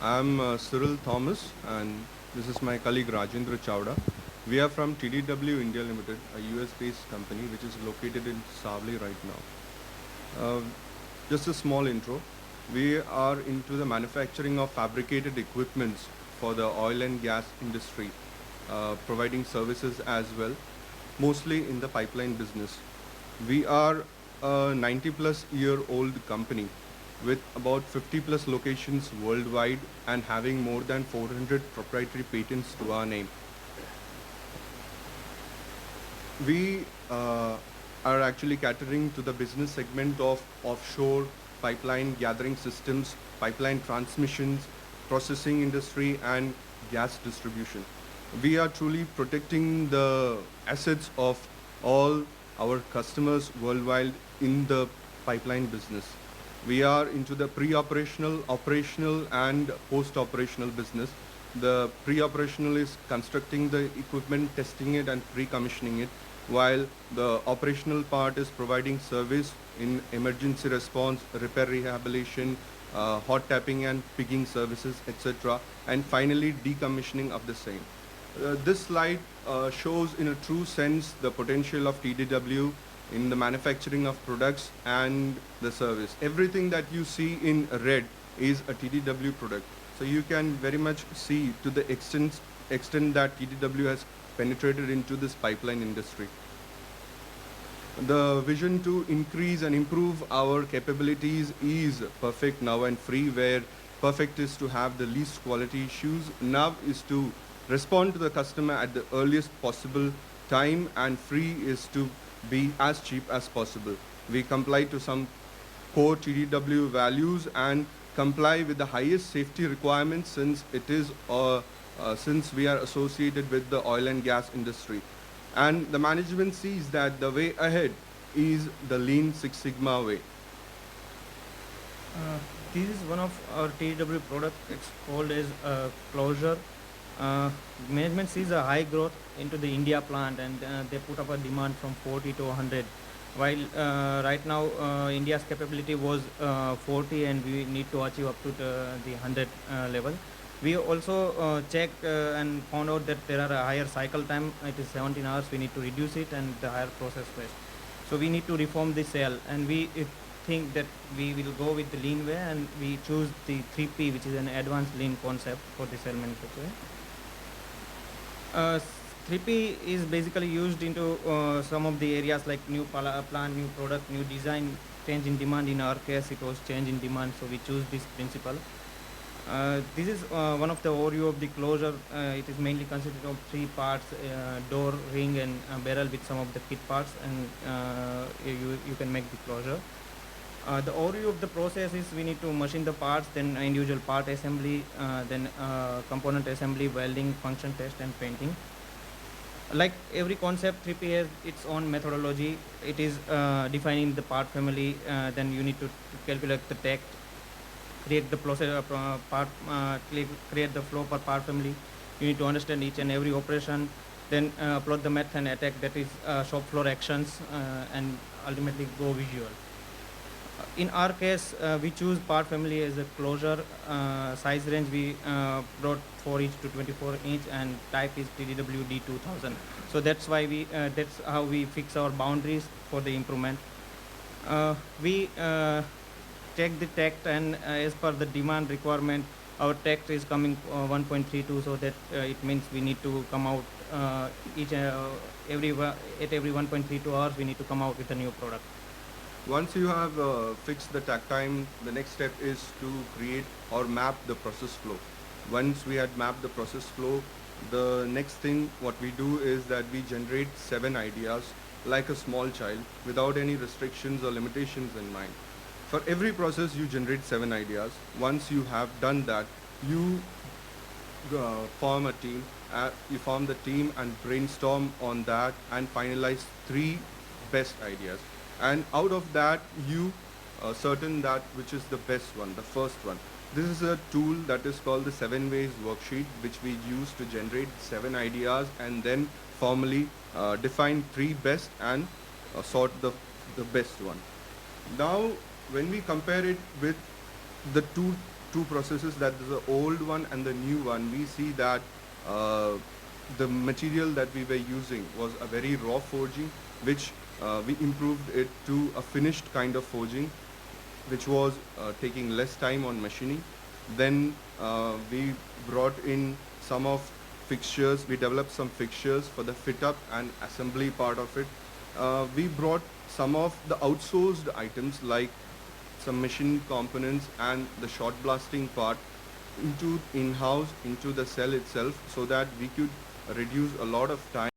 I'm Cyril Thomas, and this is my colleague Rajendra Chawda. We are from TDW India Limited, a US-based company which is located in Savli right now. Just a small intro. We are into the manufacturing of fabricated equipments for the oil and gas industry, providing services as well, mostly in the pipeline business. We are a 90 plus year old company with about 50 plus locations worldwide and having more than 400 proprietary patents to our name. We are actually catering to the business segment of offshore pipeline gathering systems, pipeline transmissions, processing industry, and gas distribution. We are truly protecting the assets of all our customers worldwide in the pipeline business. We are into the pre-operational, operational, and post-operational business. The pre-operational is constructing the equipment, testing it, and pre-commissioning it, while the operational part is providing service in emergency response, repair rehabilitation, hot tapping and pigging services, etc. And finally, decommissioning of the same. This slide shows in a true sense the potential of TDW in the manufacturing of products and the service. Everything that you see in red is a TDW product. So you can very much see to the extent that TDW has penetrated into this pipeline industry. The vision to increase and improve our capabilities is perfect now and free, where perfect is to have the least quality issues. Now is to respond to the customer at the earliest possible time, and free is to be as cheap as possible. We comply to some core TDW values and comply with the highest safety requirements since we are associated with the oil and gas industry. And the management sees that the way ahead is the Lean Six Sigma way. Uh, this is one of our TW product. It's called as Closure. Management sees a high growth into the India plant, and they put up a demand from 40 to 100. While right now India's capability was 40, and we need to achieve up to the 100 level. We also checked and found out that there are a higher cycle time. It is 17 hours. We need to reduce it, and the higher process waste. So we need to reform the cell, and we think that we will go with the lean way, and we choose the 3P, which is an advanced lean concept for the cell manufacturing. Uh, 3P is basically used into some of the areas like new plant, new product, new design, change in demand. In our case, it was change in demand, so we choose this principle. This is one of the overview of the closure. It is mainly consisted of three parts: door, ring, and barrel with some of the kit parts, and you can make the closure. The overview of the process is we need to machine the parts, then individual part assembly, then component assembly, welding, function test, and painting. Like every concept, 3P has its own methodology. It is defining the part family, then you need to calculate the tech, create the process part, create the flow per part family. You need to understand each and every operation, then plot the math and attack, that is shop floor actions, and ultimately go visual. In our case, we choose part family as a closure. Size range we brought 4 inch to 24 inch, and type is TDW D2000. So that's why that's how we fix our boundaries for the improvement. We check the tact, and as per the demand requirement, our tact is coming 1.32, so that it means we need to come out each every at every 1.32 hours we need to come out with a new product. Once you have fixed the takt time, the next step is to create or map the process flow. Once we had mapped the process flow, the next thing what we do is that we generate 7 ideas like a small child without any restrictions or limitations in mind. For every process, you generate 7 ideas. Once you have done that, you form a team. You form the team and brainstorm on that and finalize 3 best ideas. And out of that, you certain that which is the best one, the first one. This is a tool that is called the 7 ways worksheet, which we use to generate 7 ideas and then formally define 3 best and sort the best one. Now, when we compare it with the two two processes, that is the old one and the new one, we see that uh, the material that we were using was a very raw forging, which we improved it to a finished kind of forging, which was taking less time on machining. Then we brought in some of fixtures. We developed some fixtures for the fit up and assembly part of it. We brought some of the outsourced items like some machine components and the shot blasting part into in-house into the cell itself, so that we could reduce a lot of time